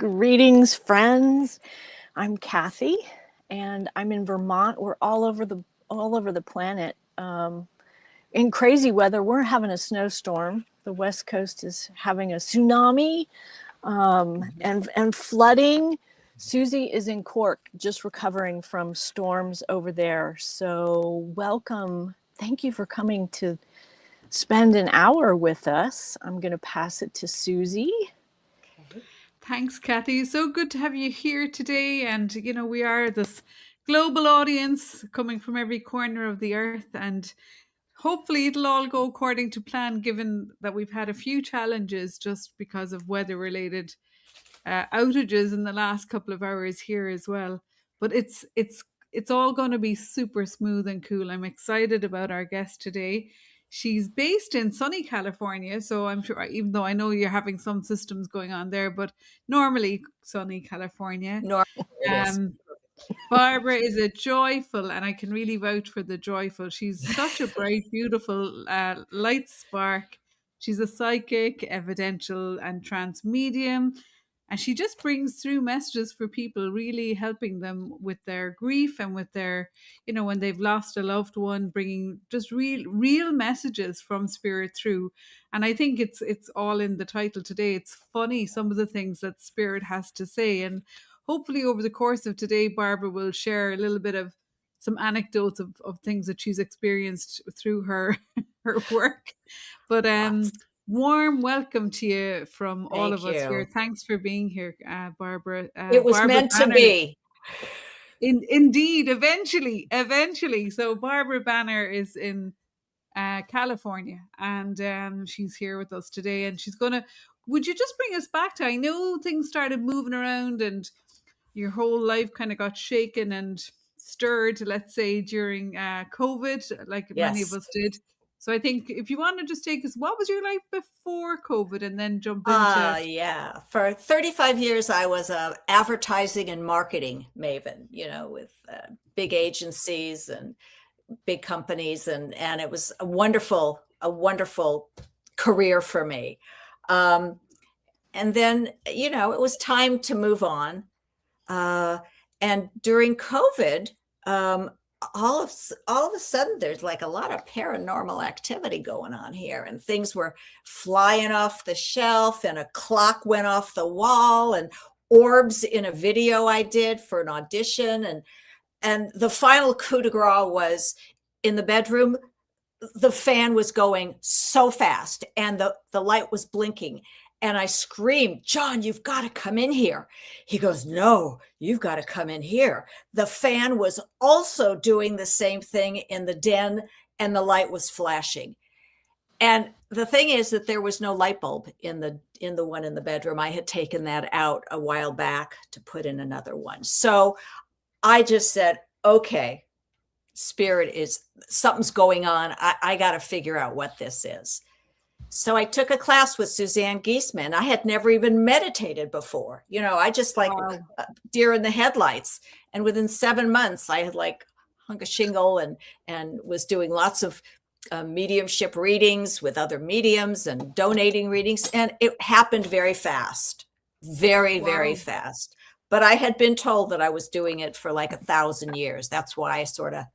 Greetings, friends. I'm Kathy, and I'm in Vermont. We're all over the planet. In crazy weather, we're having a snowstorm. The West Coast is having a tsunami and flooding. Susie is in Cork, just recovering from storms over there. So welcome. Thank you for coming to spend an hour with us. I'm going to pass it to Susie. Thanks, Kathy. So good to have you here today. And, we are this global audience coming from every corner of the earth. And hopefully it'll all go according to plan, given that we've had a few challenges just because of weather-related outages in the last couple of hours here as well. But it's all going to be super smooth and cool. I'm excited about our guest today. She's based in sunny California, so I'm sure, even though I know you're having some systems going on there, but normally sunny California. Barbara is a joyful, and I can really vouch for the joyful. She's such a bright, beautiful light spark. She's a psychic, evidential, and trance medium. And she just brings through messages for people, really helping them with their grief and with their, when they've lost a loved one, bringing just real messages from spirit through. And I think it's all in the title today. It's funny, some of the things that spirit has to say. And hopefully over the course of today, Barbara will share a little bit of some anecdotes of things that she's experienced through her work. But warm welcome to you from all of us here. Thanks for being here, Barbara. It was Barbra meant Banner. to be. Indeed, eventually. So Barbra Banner is in California, and she's here with us today. And she's would you just bring us back to, I know things started moving around and your whole life kind of got shaken and stirred, let's say, during COVID, like many of us did. So I think if you want to just take us, what was your life before COVID, and then jump into... Yeah. For 35 years, I was a advertising and marketing maven, with big agencies and big companies. And it was a wonderful career for me. And then, it was time to move on. And during COVID, all of a sudden, there's like a lot of paranormal activity going on here, and things were flying off the shelf, and a clock went off the wall, and orbs in a video I did for an audition. And the final coup de grace was in the bedroom. The fan was going so fast, and the light was blinking. And I screamed, "John, you've got to come in here." He goes, "No, you've got to come in here." The fan was also doing the same thing in the den, and the light was flashing. And the thing is that there was no light bulb in the one in the bedroom. I had taken that out a while back to put in another one. So I just said, okay, spirit something's going on. I got to figure out what this is. So I took a class with Suzanne Giesman. I had never even meditated before. I just deer in the headlights. And within 7 months, I had hung a shingle and was doing lots of mediumship readings with other mediums and donating readings. And it happened very fast, very fast. But I had been told that I was doing it for 1,000 years. That's why I sort of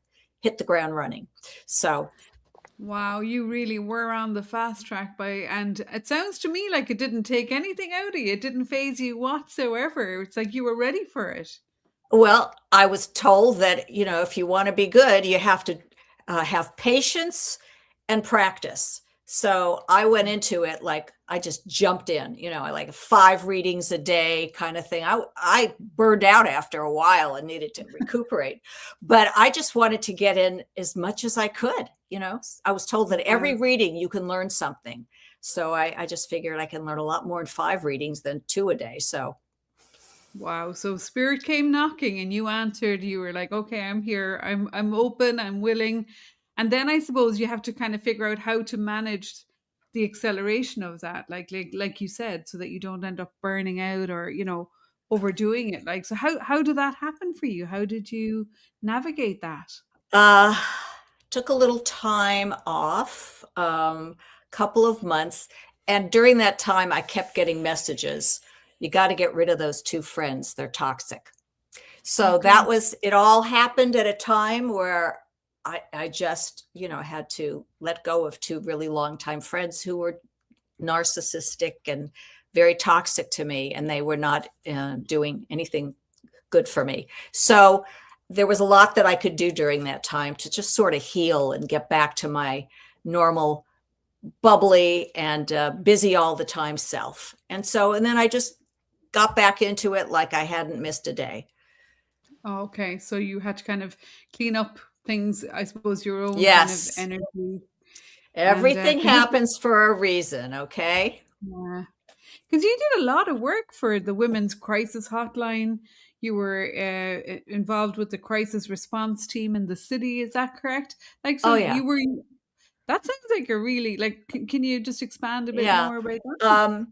hit the ground running. So... Wow, you really were on the fast track and it sounds to me like it didn't take anything out of you. It didn't faze you whatsoever. It's like you were ready for it. Well, I was told that, if you want to be good, you have to have patience and practice. So I went into it I just jumped in, I 5 readings a day kind of thing. I burned out after a while and needed to recuperate, but I just wanted to get in as much as I could. I was told that every reading you can learn something. So I just figured I can learn a lot more in 5 readings than 2 a day. So. Wow. So spirit came knocking and you answered. You were like, okay, I'm here. I'm open. I'm willing. And then I suppose you have to kind of figure out how to manage the acceleration of that, like you said, so that you don't end up burning out or, overdoing it. So how did that happen for you? How did you navigate that? Took a little time off, couple of months. And during that time, I kept getting messages, you got to get rid of those two friends. They're toxic. So Okay. that was, it all happened at a time where I just, had to let go of two really longtime friends who were narcissistic and very toxic to me, and they were not doing anything good for me. So there was a lot that I could do during that time to just sort of heal and get back to my normal, bubbly and busy all the time self. And then I just got back into it like I hadn't missed a day. Oh, okay. So you had to kind of clean up things, I suppose, your own kind of Yes. energy. Everything happens for a reason, okay? Yeah. Because you did a lot of work for the Women's Crisis Hotline. You were involved with the crisis response team in the city. Is that correct? Like, so Oh, yeah. you were, that sounds like a really, like, can you just expand a bit Yeah. more about that?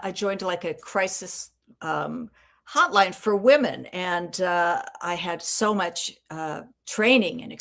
I joined like a crisis hotline for women, and I had so much training and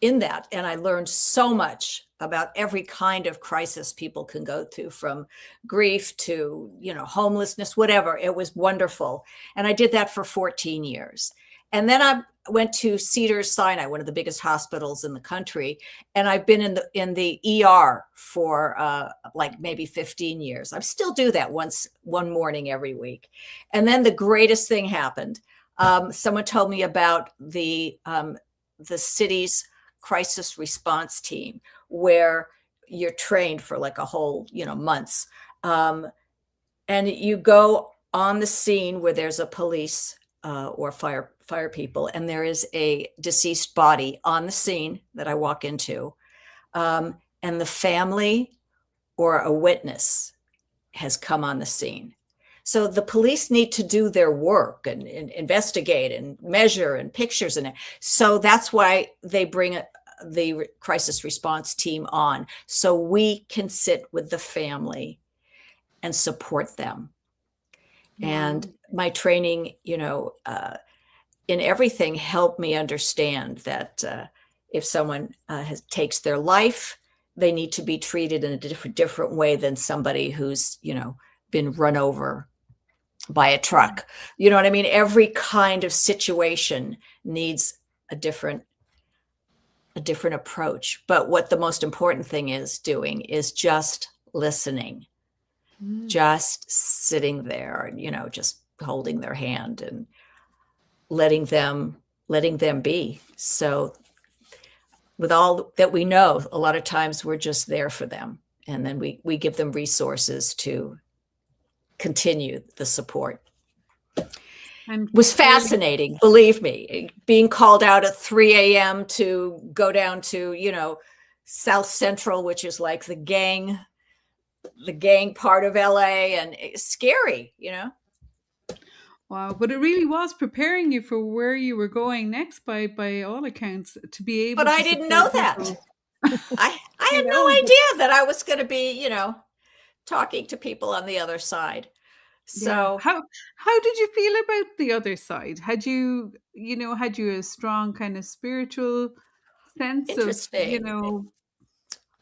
in that, and I learned so much about every kind of crisis people can go through, from grief to homelessness, whatever. It was wonderful, and I did that for 14 years. And then I went to Cedars-Sinai, one of the biggest hospitals in the country, and I've been in the ER for like maybe 15 years. I still do that one morning every week. And then the greatest thing happened. Someone told me about the city's crisis response team, where you're trained for like a whole months, and you go on the scene where there's a police or fire people, and there is a deceased body on the scene that I walk into, and the family or a witness has come on the scene. So the police need to do their work and investigate and measure and pictures and so that's why they bring the crisis response team on, so we can sit with the family and support them. Wow. And my training, in everything, helped me understand that if someone takes their life, they need to be treated in a different way than somebody who's been run over by a truck. You know what I mean? Every kind of situation needs a different approach. But what the most important thing is doing is just listening, just sitting there and just holding their hand and letting them be. So with all that we know, a lot of times we're just there for them, and then we give them resources to continue the support. And was fascinating, believe me, being called out at 3 a.m. to go down to South Central, which is like the gang part of LA, and it's scary. Wow, but it really was preparing you for where you were going next, by all accounts, to be able. But I didn't know that. I had no idea that I was going to be talking to people on the other side. So how did you feel about the other side? Had you a strong kind of spiritual sense interesting. of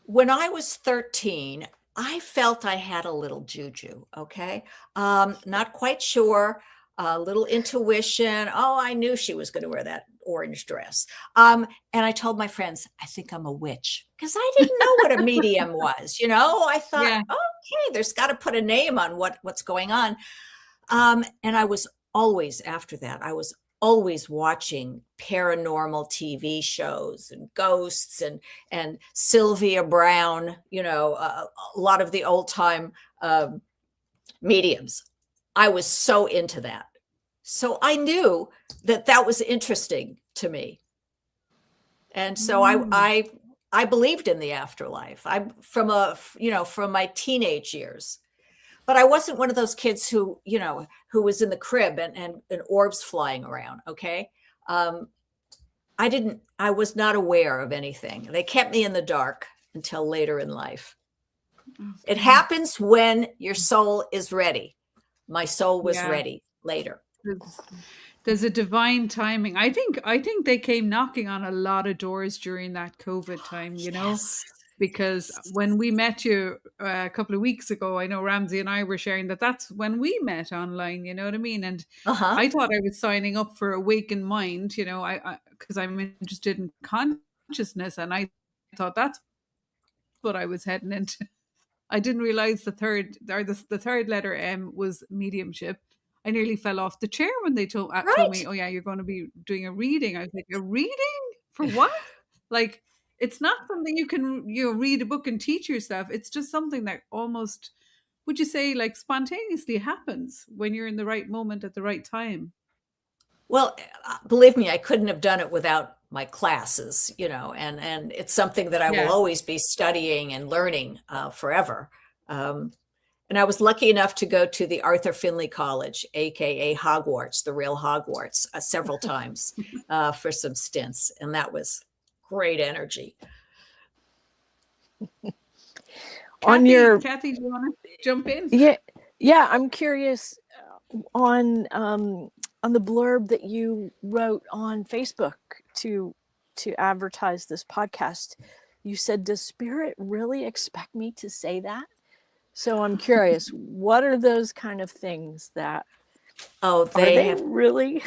When I was 13, I felt I had a little juju. Okay, not quite sure. A little intuition. Oh, I knew she was going to wear that orange dress. And I told my friends, I think I'm a witch, because I didn't know what a medium was. I thought, okay, there's got to put a name on what's going on. And I was always, after that, I was always watching paranormal TV shows and ghosts and Sylvia Brown, a lot of the old time mediums. I was so into that. So I knew that was interesting to me. And so I believed in the afterlife. From my teenage years. But I wasn't one of those kids who was in the crib and orbs flying around. Okay. I was not aware of anything. They kept me in the dark until later in life. Okay. It happens when your soul is ready. My soul was ready later. There's a divine timing. I think they came knocking on a lot of doors during that COVID time, Yes. because when we met you a couple of weeks ago, I know Ramsey and I were sharing that that's when we met online, you know what I mean? And I thought I was signing up for Awakened Mind, you know, I because I'm interested in consciousness, and I thought that's what I was heading into. I didn't realize the third letter M was mediumship. I nearly fell off the chair when they told me, "Oh yeah, you're going to be doing a reading." I was like, "A reading for what?" Like, it's not something you can read a book and teach yourself. It's just something that almost, would you say, like spontaneously happens when you're in the right moment at the right time. Well, believe me, I couldn't have done it without my classes, you know, and it's something that I will always be studying and learning forever. And I was lucky enough to go to the Arthur Findlay College, aka Hogwarts, the real Hogwarts, several times for some stints, and that was great energy. Kathy, do you want to jump in? Yeah, I'm curious on the blurb that you wrote on Facebook to advertise this podcast. You said, "Does Spirit really expect me to say that?" So I'm curious, what are those kind of things that? Oh, they have really.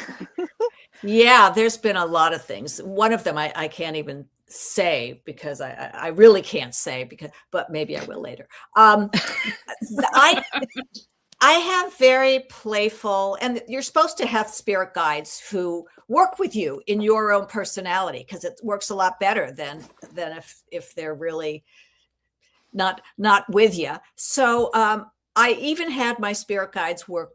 Yeah, there's been a lot of things. One of them I can't even say because I really can't say but maybe I will later. I have very playful, and you're supposed to have spirit guides who work with you in your own personality, because it works a lot better than if they're really not with you. So I even had my spirit guides were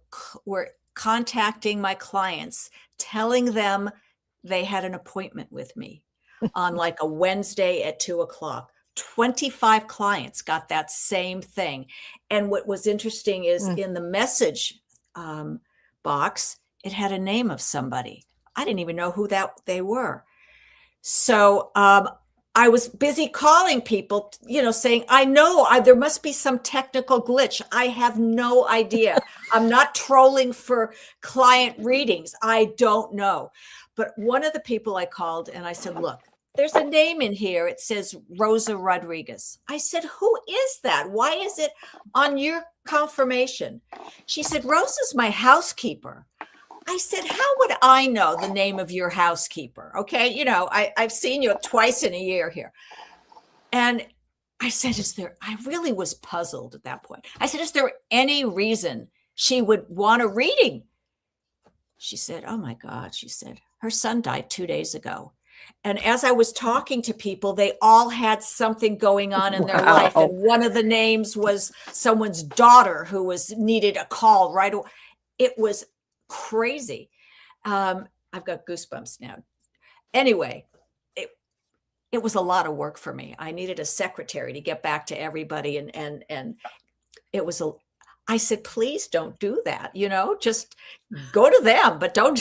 contacting my clients, telling them they had an appointment with me on like a Wednesday at 2:00. 25 clients got that same thing. And what was interesting is in the message box, it had a name of somebody. I didn't even know who they were. So I was busy calling people, saying, I know there must be some technical glitch. I have no idea. I'm not trolling for client readings. I don't know. But one of the people I called and I said, look, there's a name in here. It says Rosa Rodriguez. I said, who is that? Why is it on your confirmation? She said, Rosa's my housekeeper. I said, how would I know the name of your housekeeper? Okay. I've seen you twice in a year here. And I said, I really was puzzled at that point. I said, is there any reason she would want a reading? She said, oh my God. She said, her son died 2 days ago. And as I was talking to people, they all had something going on in their life. And one of the names was someone's daughter who needed a call right away. It was crazy. I've got goosebumps now. Anyway, it was a lot of work for me. I needed a secretary to get back to everybody. And it was I said, please don't do that. Just go to them, but don't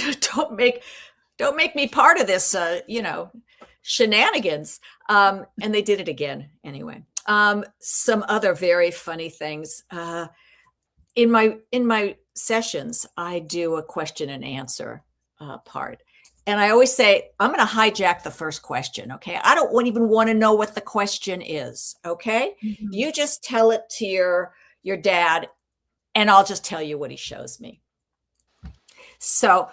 make me part of this, shenanigans. And they did it again anyway. Some other very funny things. In my sessions, I do a question and answer part. And I always say, I'm going to hijack the first question. Okay. I don't even want to know what the question is. Okay. Mm-hmm. You just tell it to your dad, and I'll just tell you what he shows me. So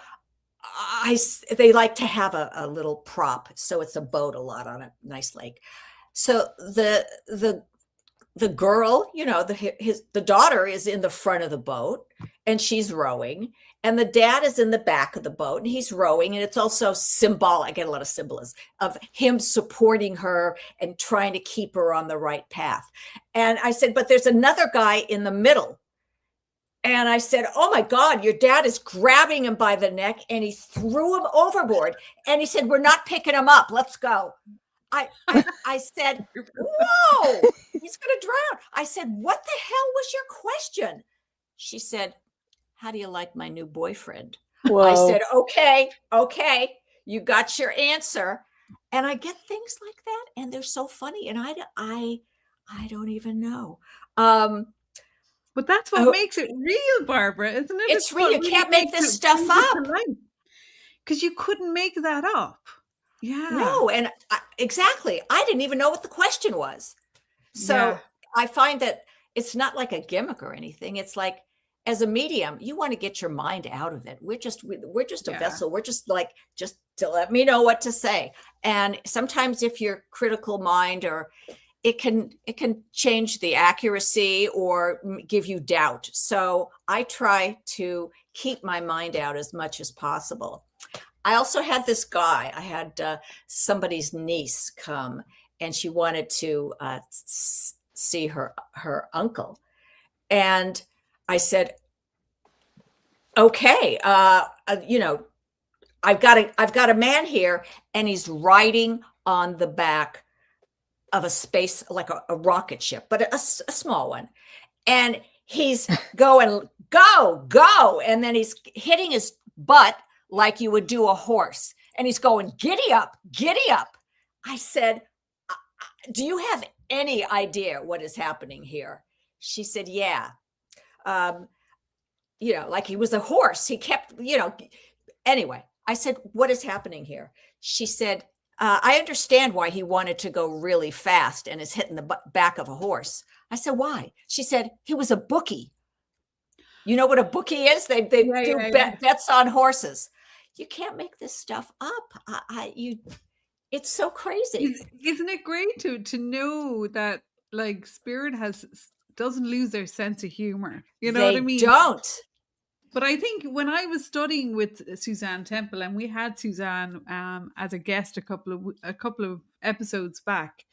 they like to have a little prop. So it's a boat a lot on a nice lake. So the girl, the daughter is in the front of the boat and she's rowing, and the dad is in the back of the boat and he's rowing. And it's also symbolic. I get a lot of symbolism of him supporting her and trying to keep her on the right path. And I said, but there's another guy in the middle. And I said, oh my God, your dad is grabbing him by the neck and he threw him overboard. And he said, we're not picking him up. Let's go. I said, whoa, he's going to drown. I said, what the hell was your question? She said, how do you like my new boyfriend? Whoa. I said, okay, you got your answer. And I get things like that, and they're so funny. And I don't even know. But that's what makes it real, Barbara, isn't it? It's real. You can't make this stuff up. Because you couldn't make that up. Yeah. No, and exactly. I didn't even know what the question was. So I find that it's not like a gimmick or anything. It's like, as a medium, you want to get your mind out of it. We're just a vessel. We're just like, just to let me know what to say. And sometimes if your critical mind, or it can change the accuracy or give you doubt. So I try to keep my mind out as much as possible. I also had this guy. I had somebody's niece come, and she wanted to see her uncle. And I said, okay, I've got a man here, and he's riding on the back of a space, like a rocket ship, but a small one. And he's going, go. And then he's hitting his butt like you would do a horse. And he's going, giddy up. I said, do you have any idea what is happening here? She said, yeah. Like he was a horse. He kept, anyway, I said, what is happening here? She said, I understand why he wanted to go really fast and is hitting the back of a horse. I said, why? She said, he was a bookie. You know what a bookie is? They do bets on horses. You can't make this stuff up. It's so crazy. Isn't it great to know that, like, spirit doesn't lose their sense of humor? You know what I mean? They don't. But I think when I was studying with Suzanne Temple, and we had Suzanne as a guest a couple of episodes back,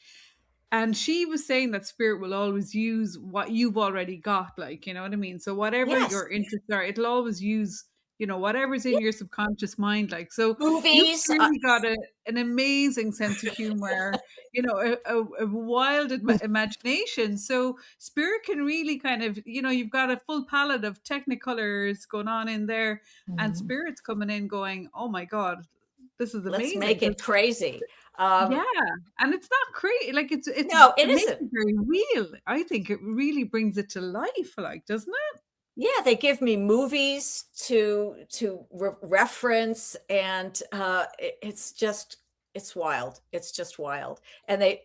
and she was saying that spirit will always use what you've already got, like, you know what I mean? So whatever your interests are, it'll always use, whatever's in your subconscious mind. Like, so movies, you've really got an amazing sense of humor, a wild imagination. So spirit can really kind of, you've got a full palette of technicolors going on in there, and spirit's coming in going, oh my God, this is amazing. Let's make it crazy. And it's not crazy. Like, it's no, it makes isn't it very real. I think it really brings it to life, like, doesn't it? Yeah, they give me movies to reference, and it's wild. It's just wild. And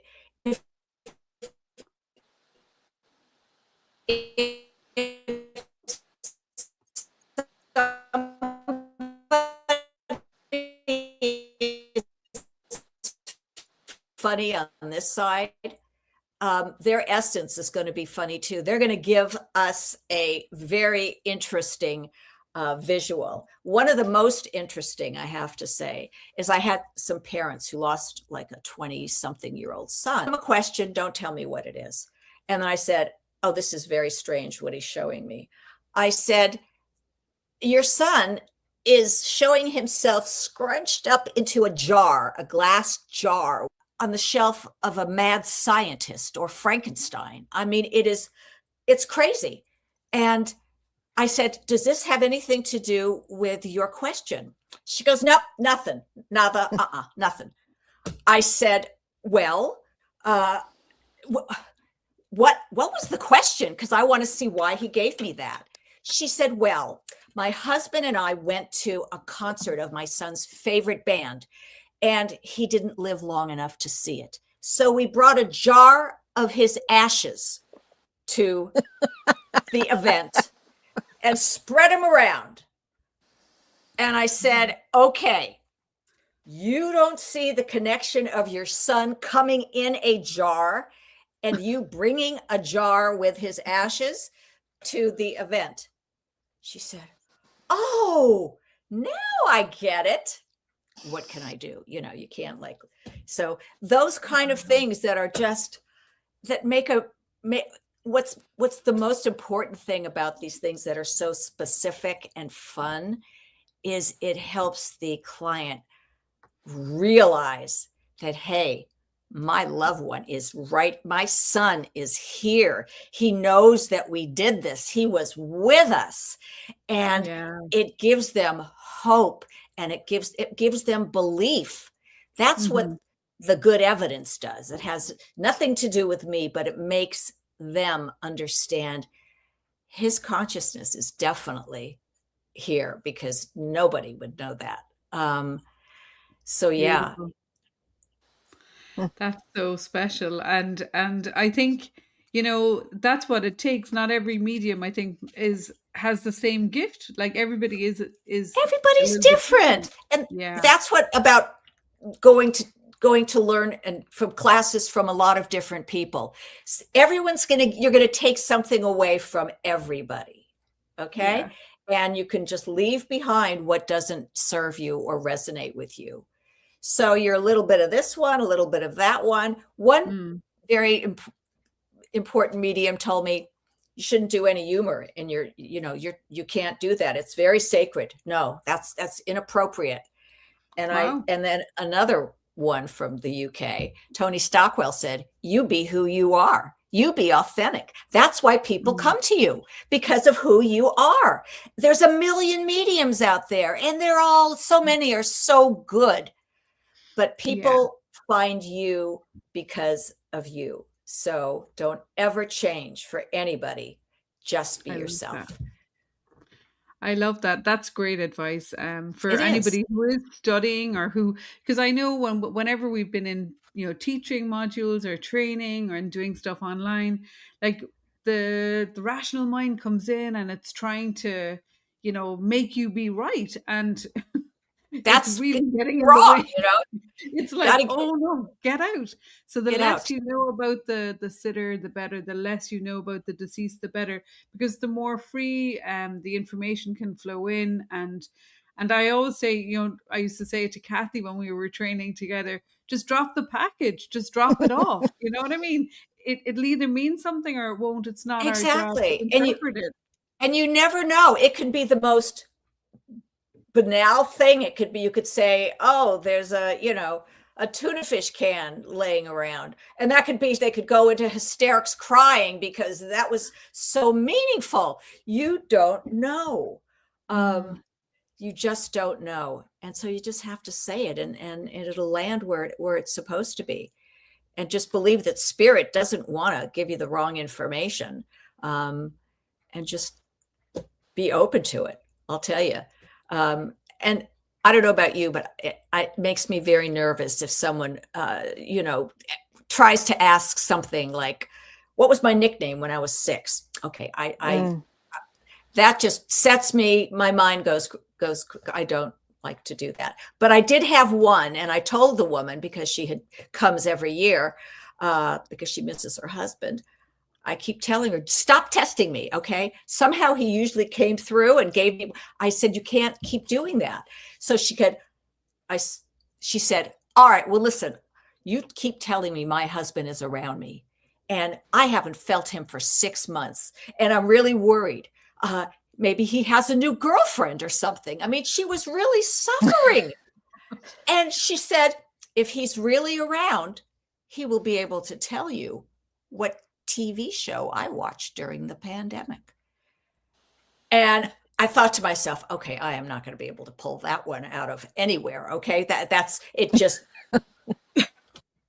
funny on this side, their essence is going to be funny too. They're going to give us a very interesting visual. One of the most interesting, I have to say, is I had some parents who lost like a 20-something-year-old son. A question, don't tell me what it is. And I said, oh, this is very strange what he's showing me. I said, your son is showing himself scrunched up into a jar, a glass jar, on the shelf of a mad scientist or Frankenstein. I mean, it's crazy. And I said, does this have anything to do with your question? She goes, nope, nothing, nada, nothing. I said, well, what was the question? Because I want to see why he gave me that. She said, well, my husband and I went to a concert of my son's favorite band, and he didn't live long enough to see it. So we brought a jar of his ashes to the event and spread them around. And I said, okay, you don't see the connection of your son coming in a jar and you bringing a jar with his ashes to the event. She said, oh, now I get it. What can I do? You can't, like, so those kind of things that are just, that make what's the most important thing about these things that are so specific and fun is it helps the client realize that, hey, my loved one is right. My son is here. He knows that we did this. He was with us. And it gives them hope, and it gives them belief. That's what the good evidence does. It has nothing to do with me, but it makes them understand his consciousness is definitely here, because nobody would know that. So yeah. Well, That's so special. And I think, that's what it takes. Not every medium, I think, has the same gift. Like everybody is a Everybody's little bit different. different. And Yeah. that's what about going to learn and from classes from a lot of different people. You're going to take something away from everybody. Okay? Yeah. And you can just leave behind what doesn't serve you or resonate with you. So you're a little bit of this one, a little bit of that one. One Mm. very important medium told me, you shouldn't do any humor in you can't do that. It's very sacred. No, that's inappropriate. Wow. And then another one from the UK, Tony Stockwell said, you be who you are. You be authentic. That's why people come to you, because of who you are. There's a million mediums out there, and so many are so good, but people find you because of you. So don't ever change for anybody. Just be I love yourself. that. I love that. That's great advice for It is. anybody who is studying or because I know whenever we've been in, teaching modules or training or doing stuff online, like the rational mind comes in and it's trying to, make you be right. And it's That's really getting in the wrong, way. It's like, Gotta oh no, get out. So the get less out. you know about the sitter, the better. The less you know about the deceased, the better. Because the more free the information can flow in. And I always say, I used to say it to Kathy when we were training together, just drop the package, just drop it off. You know what I mean? It'll either mean something or it won't. It's not our job to Exactly. interpret it. And you never know. It could be the most banal thing. It could be, you could say, oh, there's a tuna fish can laying around. And that could be, they could go into hysterics crying because that was so meaningful. You don't know. You just don't know. And so you just have to say it, and it'll land where it's supposed to be. And just believe that spirit doesn't want to give you the wrong information. And just be open to it. I'll tell you. And I don't know about you, but it makes me very nervous if someone, tries to ask something like, what was my nickname when I was 6? Okay. That just sets me, my mind goes, I don't like to do that. But I did have one, and I told the woman, because she comes every year, because she misses her husband. I keep telling her, stop testing me. Okay. Somehow he usually came through and gave me, I said, you can't keep doing that. So she said, all right, well, listen, you keep telling me my husband is around me, and I haven't felt him for 6 months. And I'm really worried. Maybe he has a new girlfriend or something. I mean, she was really suffering. And she said, if he's really around, he will be able to tell you what TV show I watched during the pandemic. And I thought to myself, okay, I am not going to be able to pull that one out of anywhere. Okay. That's it. Just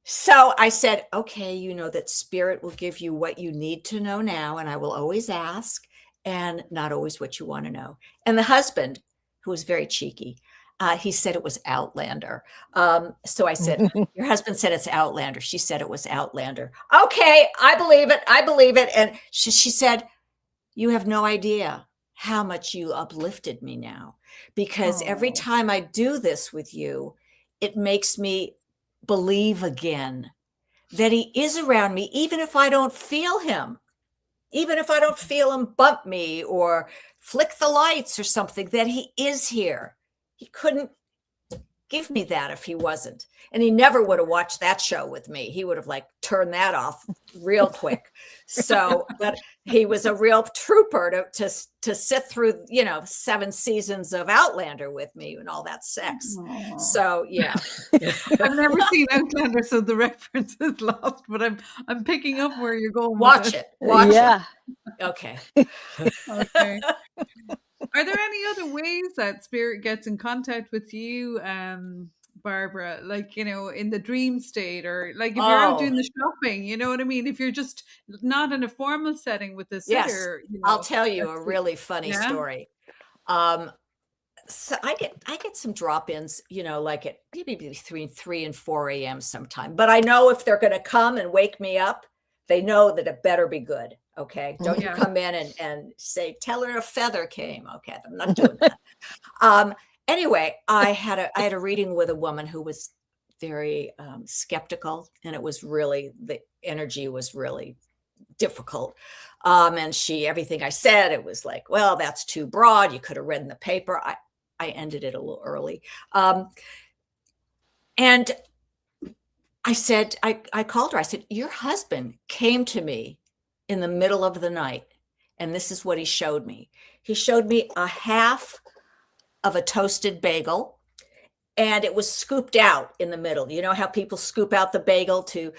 so I said, okay, that spirit will give you what you need to know now. And I will always ask, and not always what you want to know. And the husband, who was very cheeky, he said it was Outlander. So I said, your husband said it's Outlander. She said it was Outlander. Okay, I believe it. I believe it. And she said, you have no idea how much you uplifted me now, because every time I do this with you, it makes me believe again that he is around me, even if I don't feel him. Even if I don't feel him bump me or flick the lights or something, that he is here. He couldn't give me that if he wasn't. And he never would have watched that show with me. He would have turned that off real quick. So, but he was a real trooper to sit through, 7 seasons of Outlander with me and all that sex. Aww. So, yeah. I've never seen Outlander, so the reference is lost, but I'm picking up where you're going. Watch it. Watch it. Okay. Okay. Are there any other ways that spirit gets in contact with you, Barbara? In the dream state, or if you're out doing the shopping, you know what I mean? If you're just not in a formal setting with the sitter. Yes. I'll tell you a really funny story. So I get some drop-ins, like at maybe between 3 and 4 a.m. sometime. But I know if they're going to come and wake me up, they know that it better be good. Okay. Don't you Yeah. come in and say, tell her a feather came. Okay. I'm not doing that. Anyway, I had a reading with a woman who was very skeptical, and the energy was really difficult. And everything I said, it was like, well, that's too broad. You could have read in the paper. I ended it a little early. And I said, I called her. I said, your husband came to me in the middle of the night, and this is what he showed me. He showed me a half of a toasted bagel, and it was scooped out in the middle. You know how people scoop out the bagel to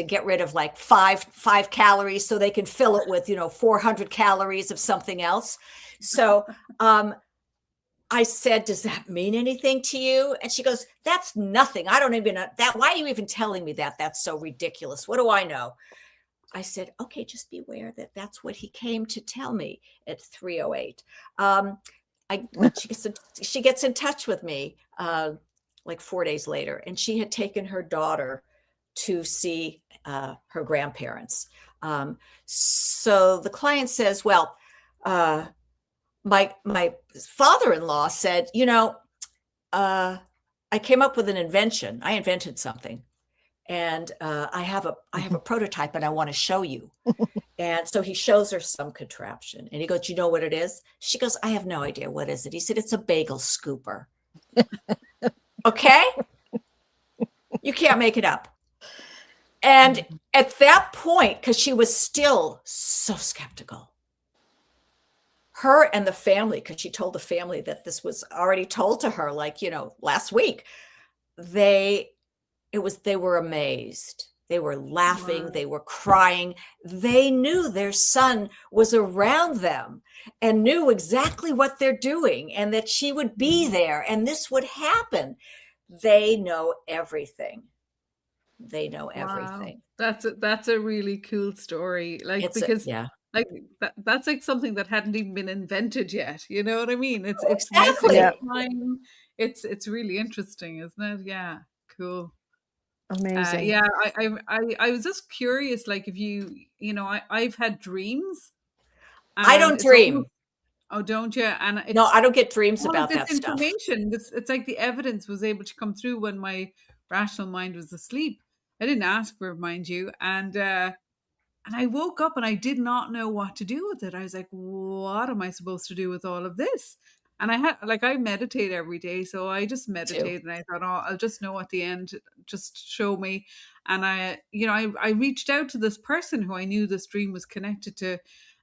get rid of like five calories so they can fill it with 400 calories of something else. So I said, does that mean anything to you? And she goes, that's nothing. I don't even know that. Why are you even telling me that? That's so ridiculous. What do I know? I said, okay, just beware that that's what he came to tell me at 3:08. She gets in touch with me like 4 days later, and she had taken her daughter to see her grandparents. So the client says, well, my father-in-law said, I came up with an invention. I invented something, and I have a prototype, and I want to show you. And so he shows her some contraption, and he goes, you know what it is? She goes, I have no idea. What is it? He said, it's a bagel scooper. Okay. You can't make it up. And at that point, because she was still so skeptical, her and the family, because she told the family that this was already told to her, like, last week, they were amazed. They were laughing. Wow. They were crying. They knew their son was around them and knew exactly what they're doing, and that she would be there and this would happen. They know everything. They know everything. Wow. That's a really cool story. Like, like that's like something that hadn't even been invented yet. You know what I mean? It's exactly. Time. It's really interesting, isn't it? Yeah. Cool. Amazing. Yeah, I was just curious, like, if I've had dreams. I don't dream. Oh, don't you? And no, I don't get dreams about that stuff. It's like the evidence was able to come through when my rational mind was asleep. I didn't ask for it, mind you, and I woke up and I did not know what to do with it. I was like, what am I supposed to do with all of this? And I meditate every day. So I just meditated and I thought, oh, I'll just know at the end, just show me. And I reached out to this person who I knew this dream was connected to.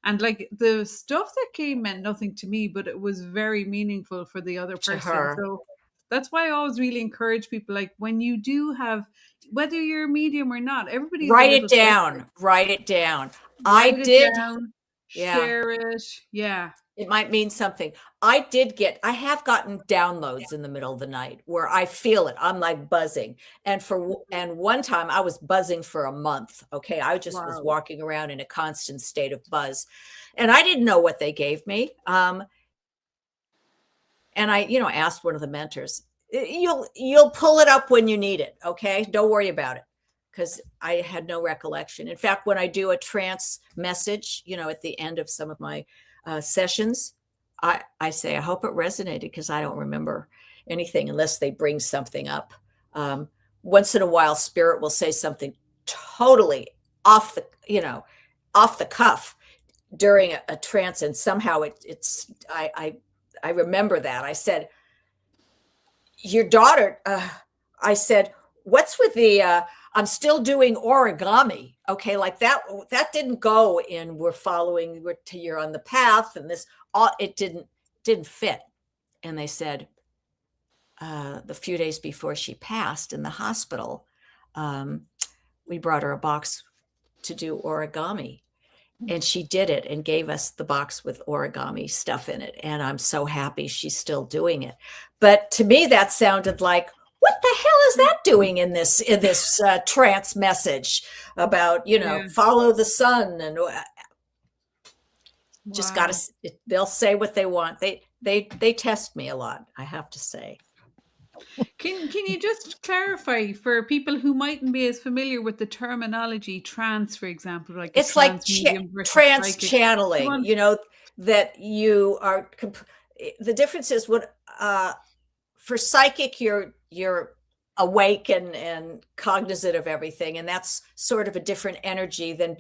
And like the stuff that came meant nothing to me, but it was very meaningful for the other person. So that's why I always really encourage people, like, when you do have, whether you're a medium or not, everybody write it down. Write it down. Share it. Yeah. It might mean something. I have gotten downloads in the middle of the night where I feel it. I'm like buzzing. And one time I was buzzing for a month. Okay. I just was walking around in a constant state of buzz, and I didn't know what they gave me. And I, asked one of the mentors, you'll pull it up when you need it. Okay. Don't worry about it. Because I had no recollection. In fact, when I do a trance message, at the end of some of my sessions, I say, I hope it resonated, because I don't remember anything unless they bring something up. Once in a while, spirit will say something totally off the cuff during a trance, and somehow I remember that. I said, your daughter, I said, what's with the I'm still doing origami. Okay. Like that didn't go in, you're on the path, and this, it didn't fit. And they said, the few days before she passed in the hospital, we brought her a box to do origami, and she did it and gave us the box with origami stuff in it. And I'm so happy she's still doing it. But to me, that sounded like, what the hell is that doing in this trance message about, follow the sun, and just they'll say what they want. they test me a lot, I have to say. Can you just clarify for people who mightn't be as familiar with the terminology trance, for example, like a It's like trance medium versus trance psychic? Come channeling, on. that you are. The difference is for psychic, you're awake and cognizant of everything, and that's sort of a different energy than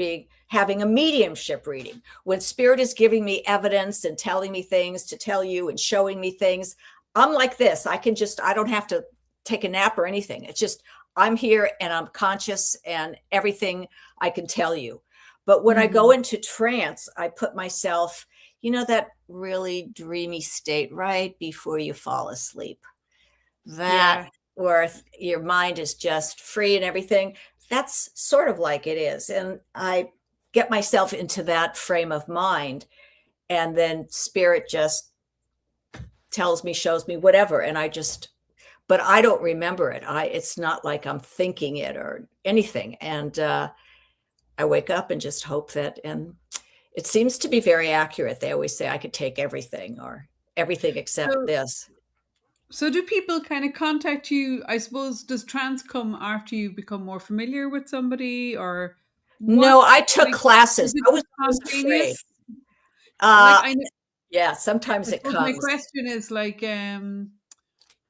having a mediumship reading. When spirit is giving me evidence and telling me things to tell you and showing me things, I'm like this. I don't have to take a nap or anything. It's just I'm here and I'm conscious and everything I can tell you. But when I go into trance, I put myself, that really dreamy state right before you fall asleep. That where your mind is just free and everything. That's sort of like it is. And I get myself into that frame of mind, and then spirit just tells me, shows me whatever. And but I don't remember it. It's not like I'm thinking it or anything. And I wake up and just hope and it seems to be very accurate. They always say I could take everything or everything except this. So do people kind of contact you? I suppose, does trance come after you become more familiar with somebody, or no, I took classes. I was afraid. Yeah, sometimes it comes. My question is like,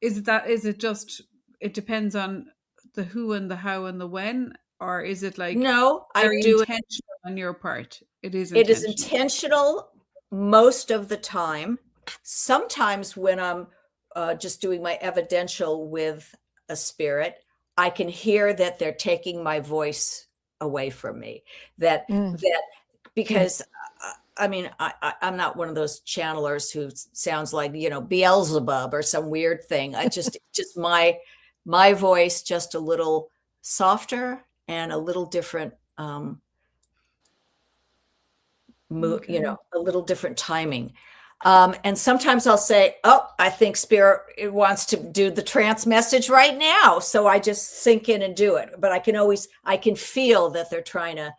is it just, it depends on the who and the how and the when, or is it like no, very intentional on your part? It is intentional most of the time. Sometimes when I'm just doing my evidential with a spirit, I can hear that they're taking my voice away from me. Because I mean, I'm not one of those channelers who sounds like, Beelzebub or some weird thing. I just my voice just a little softer and a little different, a little different timing. And sometimes I'll say, oh, I think spirit wants to do the trance message right now. So I just sink in and do it. But I can feel that they're trying to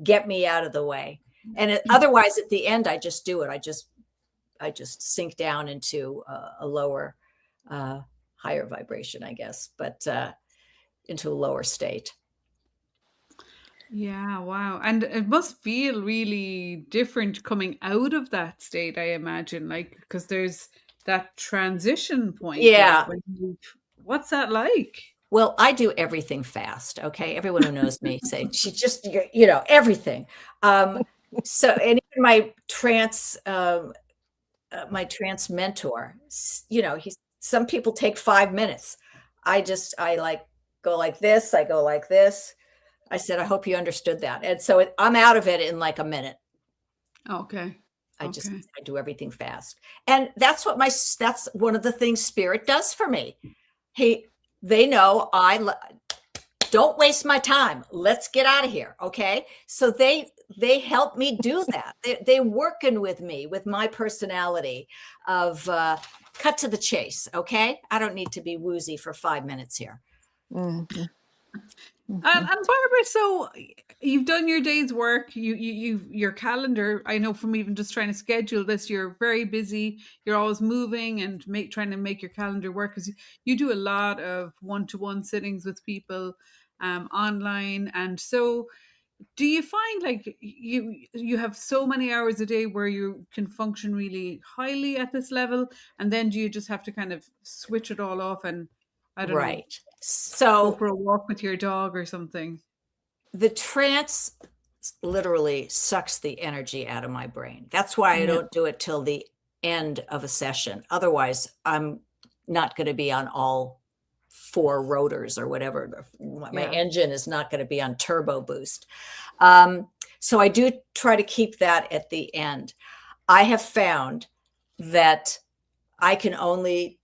get me out of the way. And otherwise at the end, I just do it. I just sink down into a lower, higher vibration, I guess, but into a lower state. Yeah, wow. And it must feel really different coming out of that state, I imagine, like, because there's that transition point. Yeah. What's that like? Well, I do everything fast. Okay. Everyone who knows me say she just, everything. So, and even my trance mentor, some people take 5 minutes. I go like this. I go like this. I said, I hope you understood that. And so I'm out of it in like a minute. Okay. I do everything fast. And that's one of the things spirit does for me. They know don't waste my time. Let's get out of here. Okay. So they help me do that. They working with me, with my personality of cut to the chase. Okay. I don't need to be woozy for 5 minutes here. Mm-hmm. And Barbara, so you've done your day's work. Your calendar. I know from even just trying to schedule this, you're very busy. You're always moving and trying to make your calendar work, because you do a lot of one-to-one sittings with people online. And so, do you find like you have so many hours a day where you can function really highly at this level, and then do you just have to kind of switch it all off and I don't know. So go for a walk with your dog or something? The trance literally sucks the energy out of my brain. That's why I don't do it till the end of a session. Otherwise, I'm not going to be on all 4 rotors or whatever. My engine is not going to be on turbo boost. So I do try to keep that at the end. I have found that I can only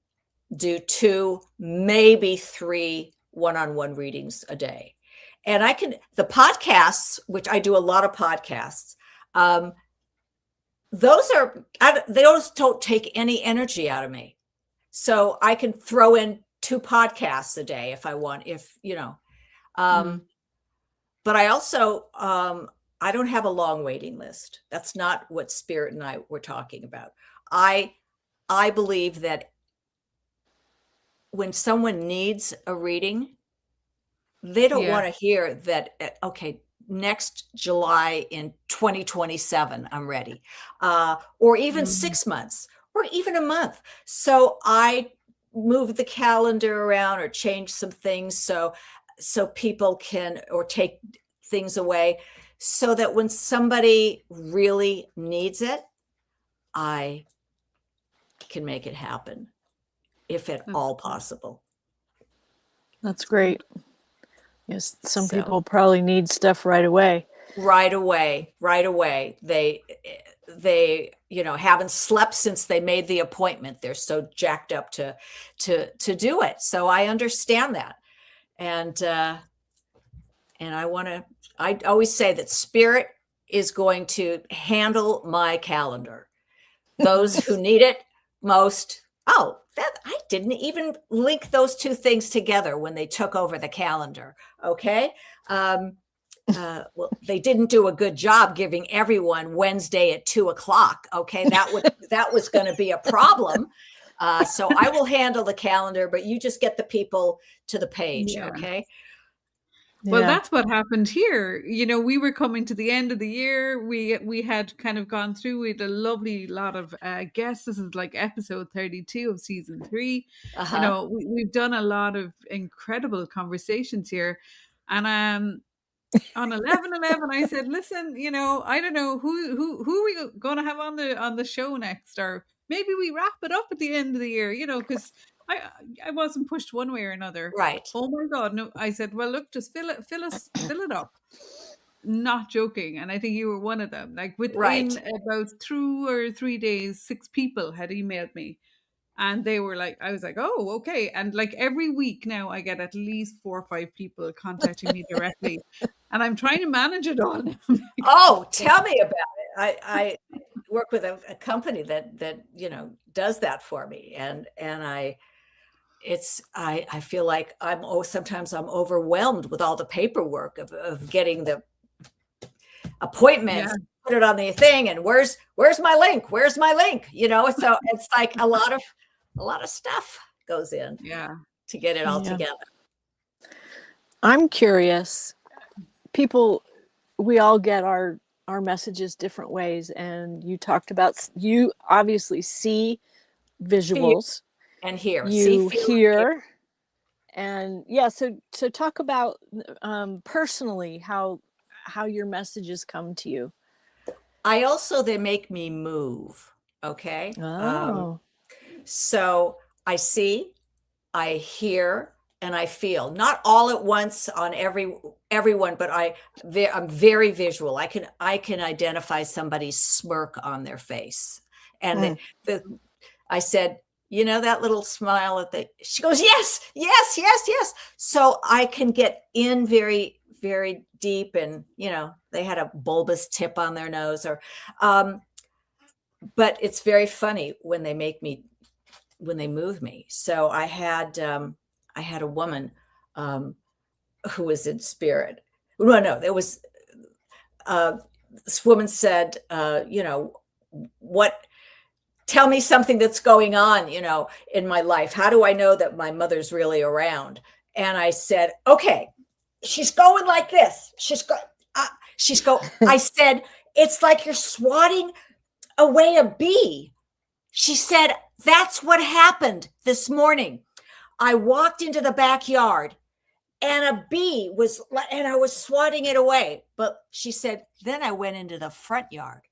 do 2, maybe 3 one-on-one readings a day. And the podcasts, which I do a lot of podcasts, they don't take any energy out of me. So I can throw in 2 podcasts a day if I want, but I also, I don't have a long waiting list. That's not what Spirit and I were talking about. I believe that when someone needs a reading, they don't Yeah. want to hear that, okay, next July in 2027, I'm ready. Or even 6 months or even a month. So I move the calendar around or change some things so people can, or take things away, so that when somebody really needs it, I can make it happen, if at all possible. That's great. Yes, some So people probably need stuff right away. right away. They haven't slept since they made the appointment. They're so jacked up to do it. So I understand that. And I always say that spirit is going to handle my calendar. Those who need it most, I didn't even link those two things together when they took over the calendar. Okay. Well, they didn't do a good job giving everyone Wednesday at 2:00. Okay. That was going to be a problem. So I will handle the calendar, but you just get the people to the page. Yeah. Okay. Well, Yeah. that's what happened here. We were coming to the end of the year. We had kind of gone through. We had a lovely lot of guests. This is like episode 32 of season 3. We've done a lot of incredible conversations here. And on 11/11, I said, listen, I don't know who are we going to have on the show next, or maybe we wrap it up at the end of the year, because I wasn't pushed one way or another. Right. Oh my God, no! I said, well, look, just fill it up. Not joking, and I think you were one of them. Like within about 2 or 3 days, 6 people had emailed me. And they were like, I was like, oh, okay. And like every week now, I get at least 4 or 5 people contacting me directly. And I'm trying to manage it all now. Oh, tell me about it. I work with a company that does that for me. And I feel like sometimes I'm overwhelmed with all the paperwork of getting the appointments, put it on the thing, and where's my link? Where's my link? So it's like a lot of stuff goes in to get it all together. I'm curious. People, we all get our messages different ways, and you talked about, you obviously see visuals and hear. You hear. And so talk about personally how your messages come to you. They make me move. Okay. Oh. So I see, I hear, and I feel, not all at once on everyone, but I'm very visual. I can identify somebody's smirk on their face. And I said, that little smile she goes, yes, yes, yes, yes. So I can get in very, very deep, and, they had a bulbous tip on their nose, but it's very funny when they move me. So I had a woman who was in spirit. No, there was this woman said, tell me something that's going on, in my life. How do I know that my mother's really around? And I said, okay, she's going like this. I said, it's like you're swatting away a bee. She said, that's what happened this morning. I walked into the backyard and a bee and I was swatting it away. But she said, then I went into the front yard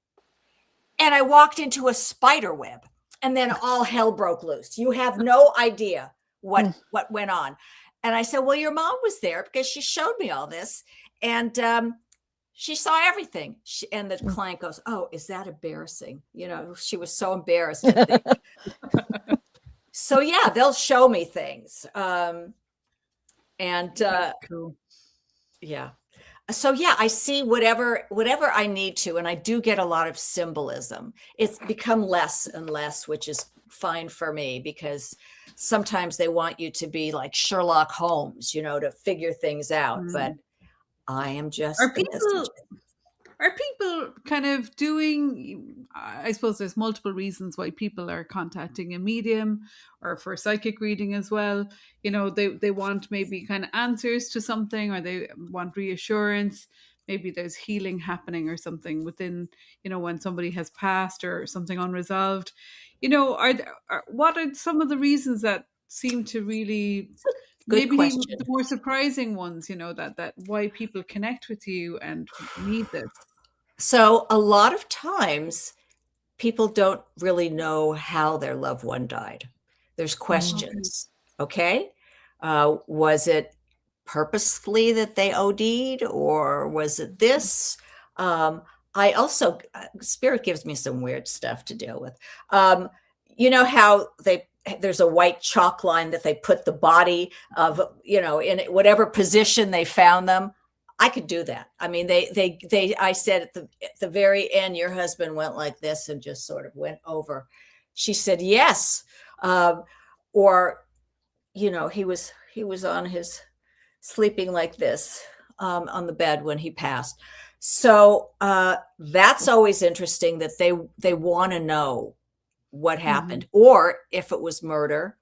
and I walked into a spider web, and then all hell broke loose. You have no idea what went on. And I said, well, your mom was there because she showed me all this, and she saw everything. And the client goes, oh, is that embarrassing? She was so embarrassed. So yeah, they'll show me things. Cool. Yeah. So yeah, I see whatever I need to, and I do get a lot of symbolism. It's become less and less, which is fine for me, because sometimes they want you to be like Sherlock Holmes, to figure things out. But I am just are people kind of doing, I suppose there's multiple reasons why people are contacting a medium or for psychic reading as well. You know, they want maybe kind of answers to something, or they want reassurance. Maybe there's healing happening or something within, you know, when somebody has passed or something unresolved. You know, what are some of the reasons that seem to really, Good maybe question. the more surprising ones, you know, that why people connect with you and need this? So a lot of times people don't really know how their loved one died. There's questions. Okay. Was it purposefully that they OD'd, or was it this? I also, spirit gives me some weird stuff to deal with. You know how there's a white chalk line that they put the body of, you know, in whatever position they found them. I could do that. I mean, I said at the very end, your husband went like this and just sort of went over. She said, yes. Or, you know, he was on his sleeping like this, on the bed when he passed. So, that's always interesting that they want to know what happened, or if it was murder.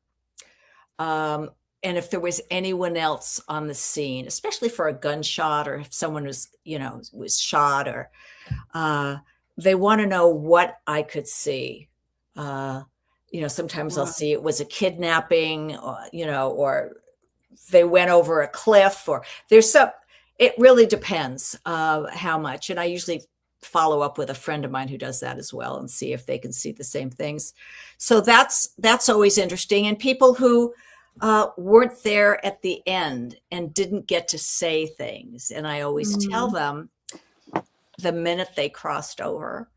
And if there was anyone else on the scene, especially for a gunshot, or if someone was, you know, was shot, or they want to know what I could see. You know, sometimes I'll see it was a kidnapping, or, you know, or they went over a cliff, or there's some, it really depends how much. And I usually follow up with a friend of mine who does that as well and see if they can see the same things. So that's always interesting. And people who weren't there at the end and didn't get to say things. And I always tell them, the minute they crossed over,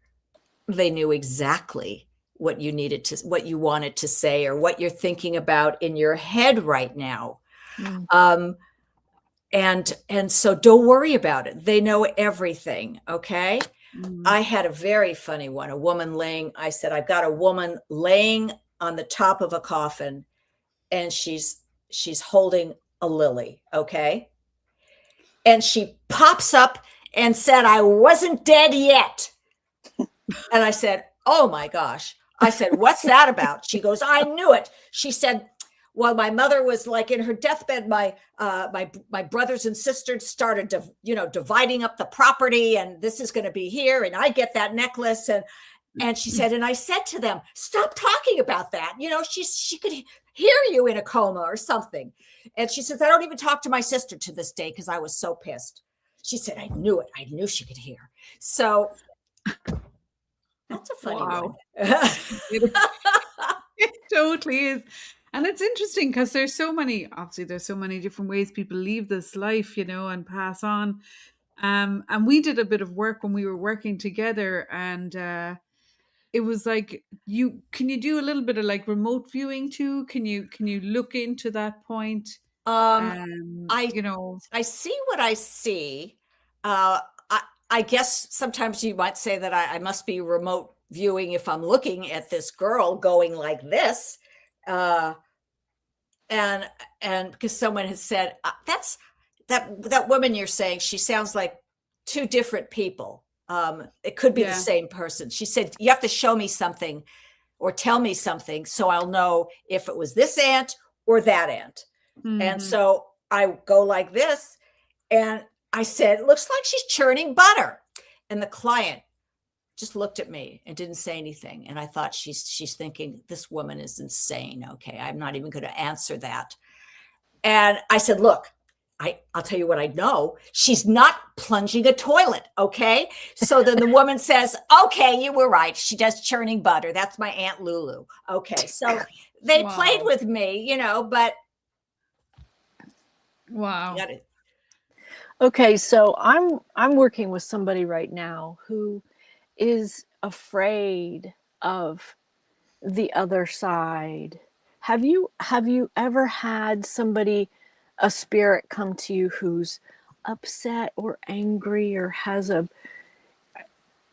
they knew exactly what you wanted to say, or what you're thinking about in your head right now. And so don't worry about it. They know everything. Okay. I had a very funny one, a woman I said, I've got a woman laying on the top of a coffin, and she's holding a lily. Okay. And she pops up and said, I wasn't dead yet. And I said, oh my gosh. I said, what's that about? She goes, I knew it. She said, well, my mother was like in her deathbed. My brothers and sisters started dividing up the property, and this is going to be here, and I get that necklace. And she said, and I said to them, stop talking about that. You know, she could hear you in a coma or something. And she says, I don't even talk to my sister to this day because I was so pissed. She said, I knew it. I knew she could hear. So that's a funny one. It totally is. And it's interesting because there's so many different ways people leave this life, you know, and pass on. And we did a bit of work when we were working together, and it was like, can you do a little bit of like remote viewing too? Can you look into that point? I see what I see. I guess sometimes you might say that I must be remote viewing if I'm looking at this girl going like this. And because someone has said, that's that woman you're saying, she sounds like two different people. It could be the same person. She said, you have to show me something or tell me something so I'll know if it was this aunt or that aunt. And so I go like this, and I said, it looks like she's churning butter. And the client just looked at me and didn't say anything. And I thought she's thinking, this woman is insane. Okay, I'm not even going to answer that. And I said, look, I'll tell you what I know. She's not plunging a toilet. Okay. So then the woman says, okay, you were right. She does churning butter. That's my Aunt Lulu. Okay. So they played with me, you know, but. Wow. Okay. So I'm working with somebody right now who is afraid of the other side. Have you ever had somebody, a spirit, come to you who's upset or angry or has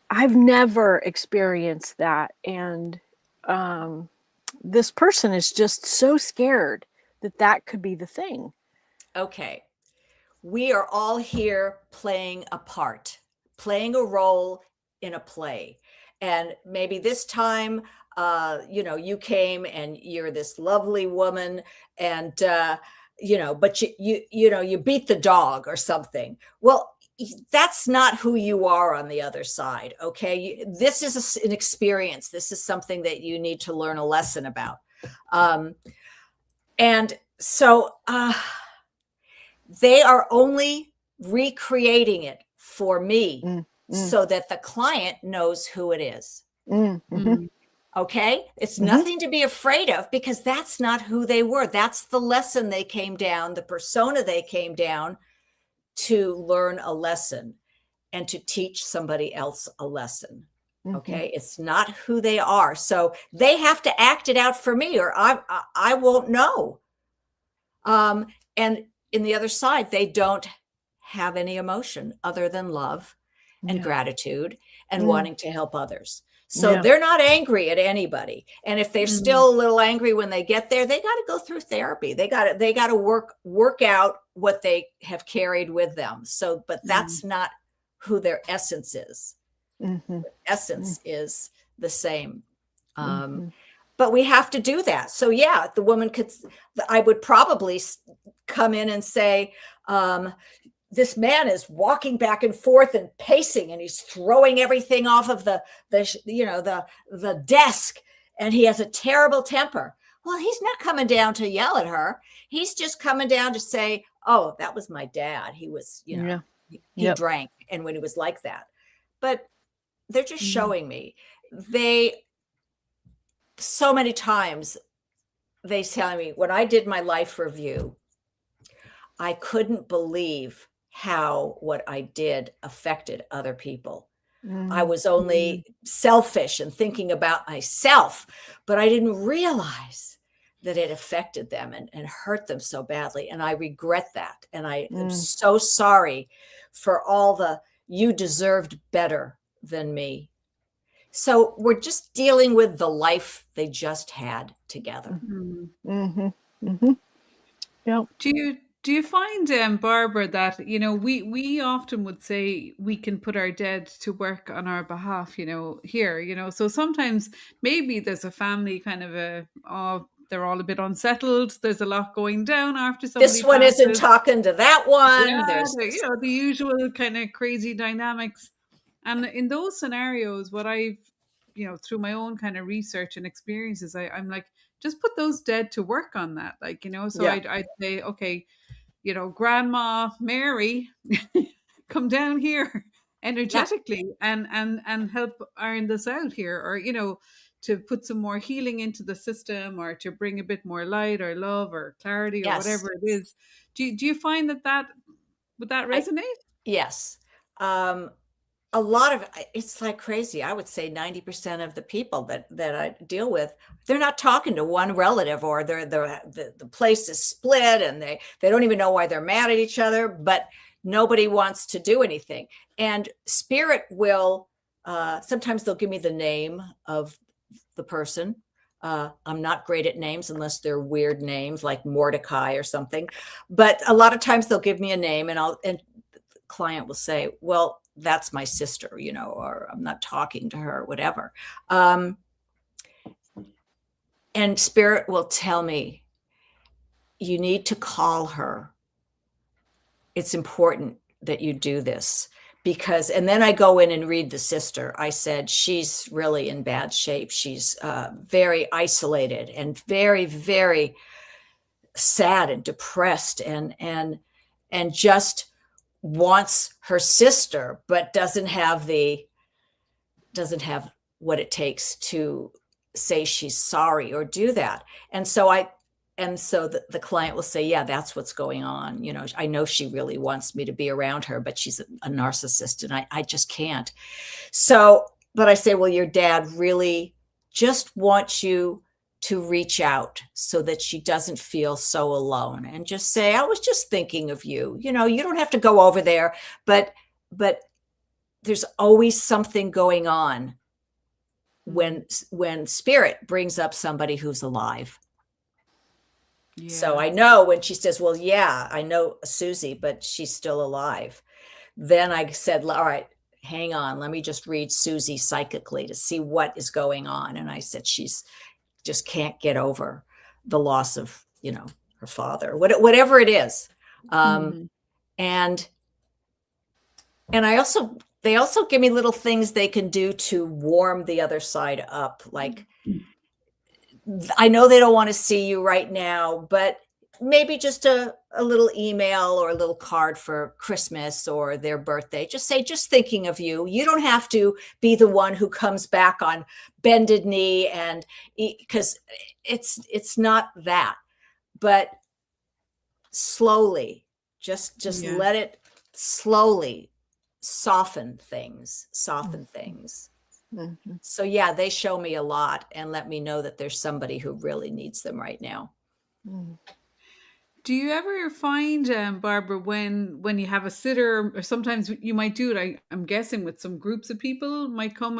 I've never experienced that, and this person is just so scared that could be the thing. Okay. We are all here playing a part. playing a role in a play. And maybe this time, you came and you're this lovely woman, and but you beat the dog or something. Well, that's not who you are on the other side. Okay, this is an experience. This is something that you need to learn a lesson about. And so they are only recreating it for me so that the client knows who it is. Okay, it's nothing to be afraid of, because that's not who they were. That's the lesson they came down, the persona they came down to learn a lesson and to teach somebody else a lesson. Okay, it's not who they are. So they have to act it out for me, or I won't know. And in the other side, they don't have any emotion other than love and gratitude and wanting to help others. So they're not angry at anybody. And if they're still a little angry when they get there, they got to go through therapy. They got to work out what they have carried with them. So, but that's not who their essence is. Essence is the same. But we have to do that. So yeah, the woman I would probably come in and say, this man is walking back and forth and pacing, and he's throwing everything off of the desk, and he has a terrible temper. Well, he's not coming down to yell at her. He's just coming down to say, oh, that was my dad. He was, he drank. And when he was like that, but they're just showing me. So many times they tell me, when I did my life review, I couldn't believe how what I did affected other people. I was only selfish and thinking about myself, but I didn't realize that it affected them and hurt them so badly. And I regret that. And I am so sorry for all you deserved better than me. So we're just dealing with the life they just had together. Yep. Do you find, Barbara, that we often would say we can put our dead to work on our behalf, here, so sometimes maybe there's a family kind of they're all a bit unsettled. There's a lot going down after somebody This one passes. isn't talking to that one. Yeah, There's the usual kind of crazy dynamics. And in those scenarios, what I've, through my own kind of research and experiences, I'm like, just put those dead to work on that. So I'd say, okay, Grandma Mary, come down here energetically and help iron this out here, or, to put some more healing into the system, or to bring a bit more light or love or clarity or whatever it is. Do you find that would that resonate? Yes. A lot of it's like crazy. I would say 90% of the people that I deal with, they're not talking to one relative, or the place is split and they don't even know why they're mad at each other, but nobody wants to do anything. And spirit will, sometimes they'll give me the name of the person. I'm not great at names unless they're weird names like Mordecai or something. But a lot of times they'll give me a name, and the client will say, well, that's my sister, or I'm not talking to her, whatever. And spirit will tell me, you need to call her. It's important that you do this, because, and then I go in and read the sister. I said, she's really in bad shape. She's very isolated and very, very sad and depressed and just wants her sister, but doesn't have what it takes to say she's sorry or do that. And so the client will say, yeah, that's what's going on. I know she really wants me to be around her, but she's a narcissist and I just can't. So, but I say, well, your dad really just wants you to reach out so that she doesn't feel so alone, and just say, I was just thinking of you. You don't have to go over there, but there's always something going on when spirit brings up somebody who's alive. Yeah. So I know when she says, well, yeah, I know Susie, but she's still alive. Then I said, all right, hang on, let me just read Susie psychically to see what is going on. And I said, she's just can't get over the loss of, her father, whatever it is. And they also give me little things they can do to warm the other side up. Like, I know they don't want to see you right now, but maybe just a little email or a little card for Christmas or their birthday. Just say, just thinking of you. You don't have to be the one who comes back on bended knee, and because it's not that, but slowly, just let it slowly soften things. So yeah, they show me a lot and let me know that there's somebody who really needs them right now. Do you ever find, Barbara, when you have a sitter, or sometimes you might do it, I'm guessing with some groups of people might come,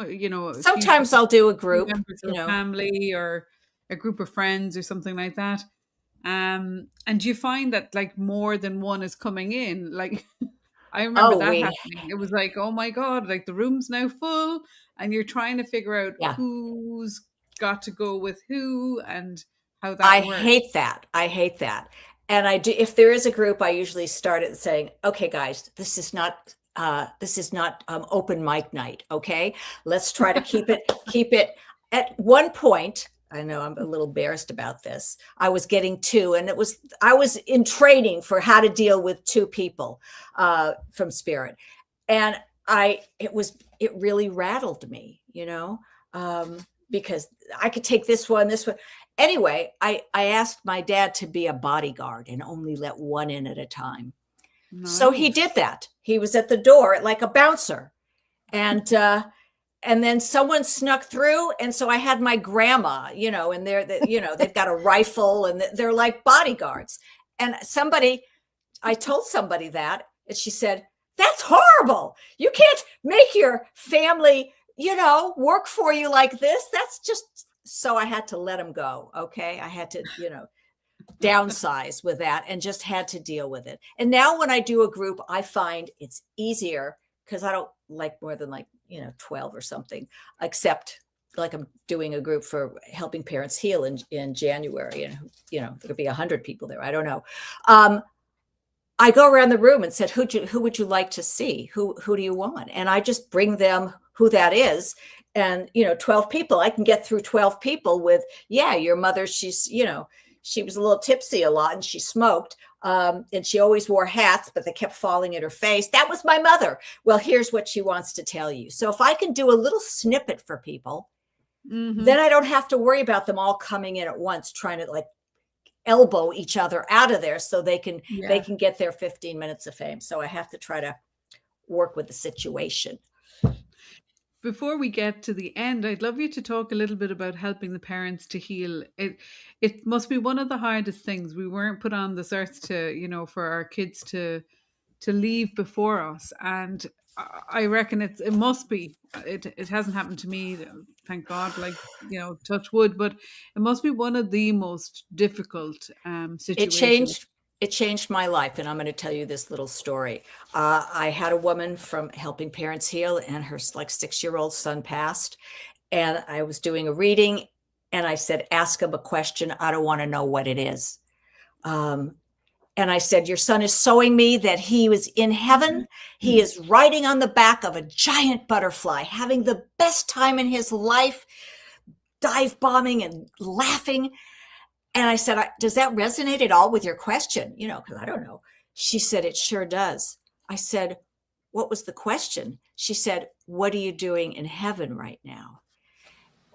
Sometimes I'll do a group, members of a family or a group of friends or something like that. And do you find that like more than one is coming in? Like, I remember happening. It was like, oh my God, like the room's now full and you're trying to figure out who's got to go with who and how that works. I hate that. And I do, if there is a group, I usually start it saying, okay, guys, this is not open mic night. Okay. Let's try to keep it at one point. I know I'm a little embarrassed about this. I was getting two, and I was in training for how to deal with two people from spirit. And it really rattled me, because I could take this one. Anyway, I asked my dad to be a bodyguard and only let one in at a time. Nice. So he did that. He was at the door like a bouncer. And then someone snuck through. And so I had my grandma, and they've got a rifle and they're like bodyguards. And I told somebody that, and she said, that's horrible. You can't make your family, work for you like this. That's just, so I had to let him go. Okay. I had to, downsize with that and just had to deal with it. And now when I do a group, I find it's easier because I don't like more than 12 or something, except like I'm doing a group for helping parents heal in January, and there could be 100 people there. I don't know. I go around the room and said, who would you like to see? Who do you want? And I just bring them who that is. And, 12 people, I can get through 12 people with, your mother, she's, she was a little tipsy a lot and she smoked. And she always wore hats, but they kept falling in her face. That was my mother. Well, here's what she wants to tell you. So if I can do a little snippet for people, then I don't have to worry about them all coming in at once, trying to elbow each other out of there so they can get their 15 minutes of fame. So I have to try to work with the situation. Before we get to the end, I'd love you to talk a little bit about helping the parents to heal. It must be one of the hardest things. We weren't put on this earth to, for our kids to leave before us. And I reckon it must be. It hasn't happened to me, thank God, touch wood, but it must be one of the most difficult situations. It changed my life. And I'm going to tell you this little story. I had a woman from Helping Parents Heal, and her 6-year-old son passed. And I was doing a reading, and I said, ask him a question. I don't want to know what it is. And I said, your son is showing me that he was in heaven. He is riding on the back of a giant butterfly, having the best time in his life, dive bombing and laughing. And I said, does that resonate at all with your question? Because I don't know. She said, it sure does. I said, what was the question? She said, what are you doing in heaven right now?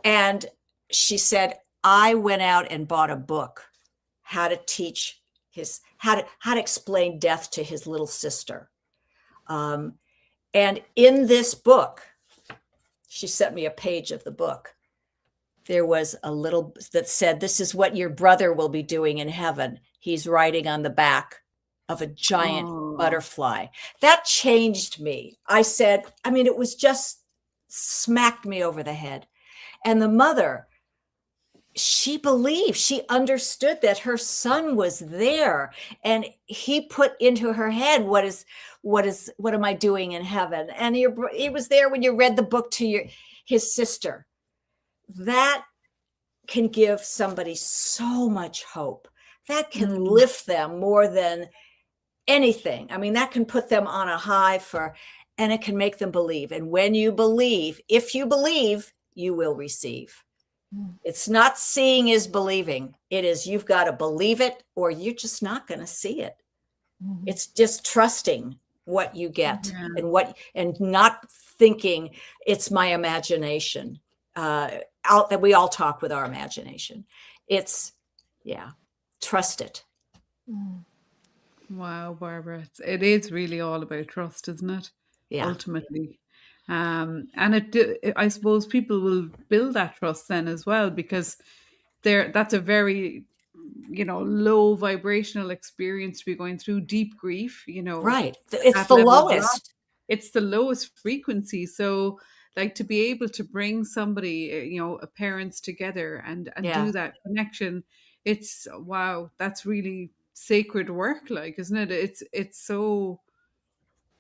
And she said, I went out and bought a book, how to teach how to explain death to his little sister. And in this book, she sent me a page of the book. There was a little that said, this is what your brother will be doing in heaven. He's riding on the back of a giant butterfly. That changed me. I said, it was just smacked me over the head. And the mother she believed, she understood that her son was there, and he put into her head, what am I doing in heaven? And he was there when you read the book to his sister. That can give somebody so much hope. That can lift them more than anything. I mean, that can put them on a high and it can make them believe. And when you believe, if you believe, you will receive. It's not seeing is believing. It is, you've got to believe it, or you're just not going to see it. It's just trusting what you get, and not thinking it's my imagination. Out that we all talk with our imagination. It's, trust it. Wow, Barbara, it is really all about trust, isn't it? Yeah. Ultimately. And I suppose people will build that trust then as well, because that's a very, low vibrational experience to be going through, deep grief, Right. It's that the level of loss. lowest. It's the lowest frequency. So like, to be able to bring somebody, parents together and do that connection, it's, wow, that's really sacred work, like, isn't it? It's so,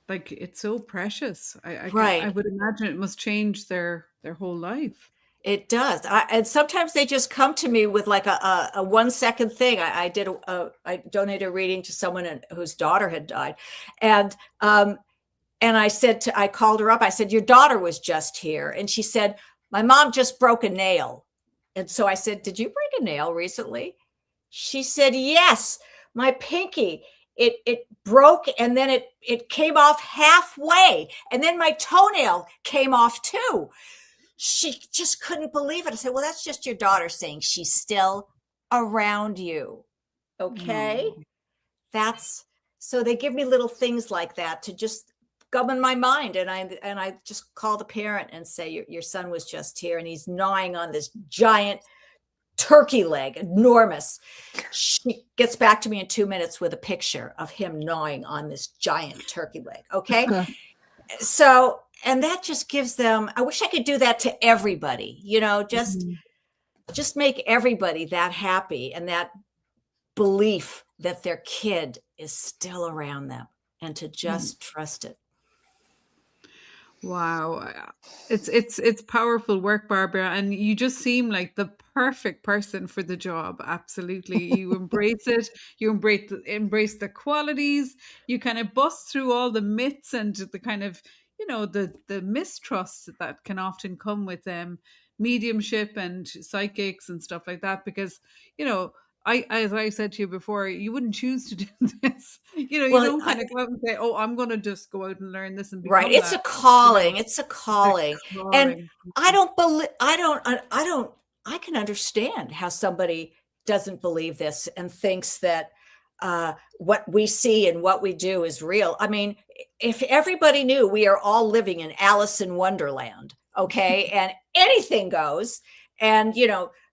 like, it's so precious. I would imagine it must change their whole life. It does. And sometimes they just come to me with like a 1 second thing. I donated a reading to someone whose daughter had died. And I called her up. I said, your daughter was just here. And she said, my mom just broke a nail. And so I said, did you break a nail recently? She said, yes, my pinky. It broke, and then it came off halfway. And then my toenail came off too. She just couldn't believe it. I said, well, that's just your daughter saying she's still around you. Okay. So they give me little things like that to just govern my mind. And I just call the parent and say, your son was just here, and he's gnawing on this giant turkey leg, enormous. She gets back to me in 2 minutes with a picture of him gnawing on this giant turkey leg. Okay. So, and that just gives them, I wish I could do that to everybody, just make everybody that happy, and that belief that their kid is still around them, and to just trust it. Wow. It's powerful work, Barbara, and you just seem like the perfect person for the job. Absolutely. You embrace it. You embrace the qualities. You kind of bust through all the myths and the kind of, the mistrust that can often come with mediumship and psychics and stuff like that, because, as I said to you before, you wouldn't choose to do this. You don't kind of go out and say, "Oh, I'm going to just go out and learn this and become right." It's that." a calling. It's a calling, and I can understand how somebody doesn't believe this and thinks that what we see and what we do is real. I mean, if everybody knew we are all living in Alice in Wonderland, okay, and anything goes, and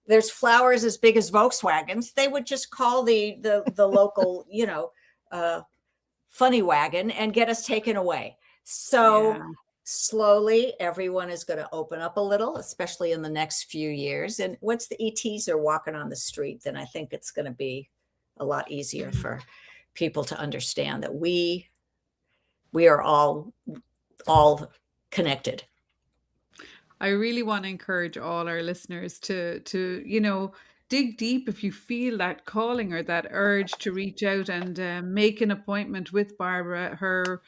there's flowers as big as Volkswagens, they would just call the local, funny wagon and get us taken away. So slowly, everyone is going to open up a little, especially in the next few years. And once the ETs are walking on the street, then I think it's going to be a lot easier for people to understand that we are all connected. I really want to encourage all our listeners to dig deep if you feel that calling or that urge to reach out and make an appointment with Barbara. Her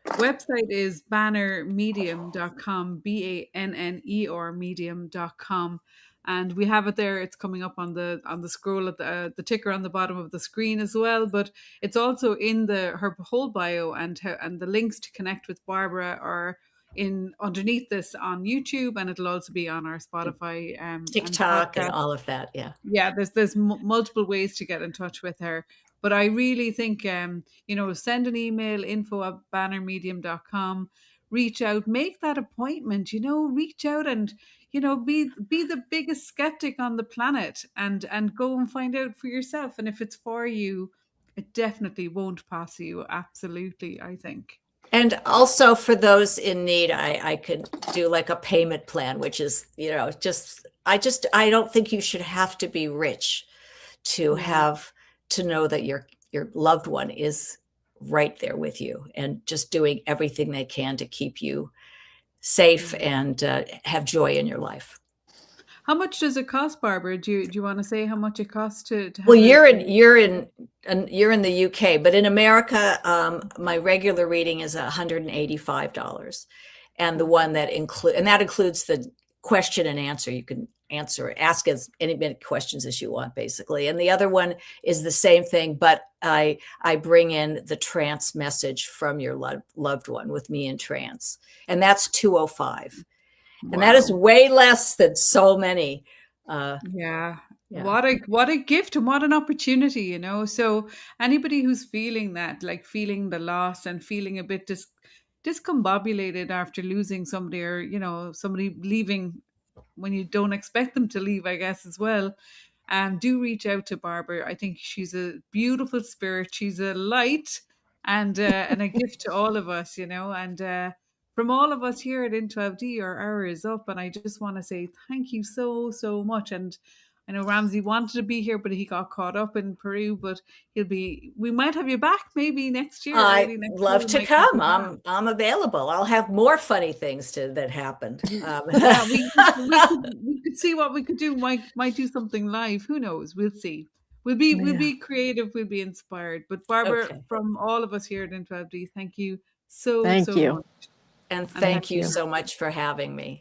website is bannermedium.com, BANNER medium.com. And we have it there. It's coming up on the scroll at the ticker on the bottom of the screen as well. But it's also in her whole bio, and the links to connect with Barbara are underneath this on YouTube, and it'll also be on our Spotify, TikTok, and all of that. There's multiple ways to get in touch with her. But I really think send an email, info@bannermedium.com, reach out, make that appointment, reach out and be the biggest skeptic on the planet, and go and find out for yourself. And if it's for you, it definitely won't pass you. Absolutely, I think. And also for those in need, I could do like a payment plan, which is, just I don't think you should have to be rich to have to know that your loved one is right there with you and just doing everything they can to keep you safe and have joy in your life. How much does it cost, Barbara? Do you want to say how much it costs to Well, have you're in the UK, but in America, my regular reading is $185, and the one that includes the question and answer. You can ask as many questions as you want, basically. And the other one is the same thing, but I bring in the trance message from your loved one with me in trance, and that's $205, and that is way less than so many. Yeah. What a gift and what an opportunity, you know. So anybody who's feeling that, like feeling the loss and feeling a bit discombobulated after losing somebody, or, you know, somebody leaving when you don't expect them to leave, I guess, as well. Do reach out to Barbara. I think she's a beautiful spirit. She's a light and a gift to all of us, you know. And from all of us here at in12d, our hour is up, and I just want to say thank you so much. And I know Ramsey wanted to be here, but he got caught up in Peru. But we might have you back maybe next year. I'd Next love year, to come. I'm available. I'll have more funny things that happened. Yeah, we could see what we could do. Might do something live. Who knows? We'll see. We'll be creative. We'll be inspired. But Barbara, Okay. from all of us here at in12d, thank you so Thank you. much. And thank you so much for having me.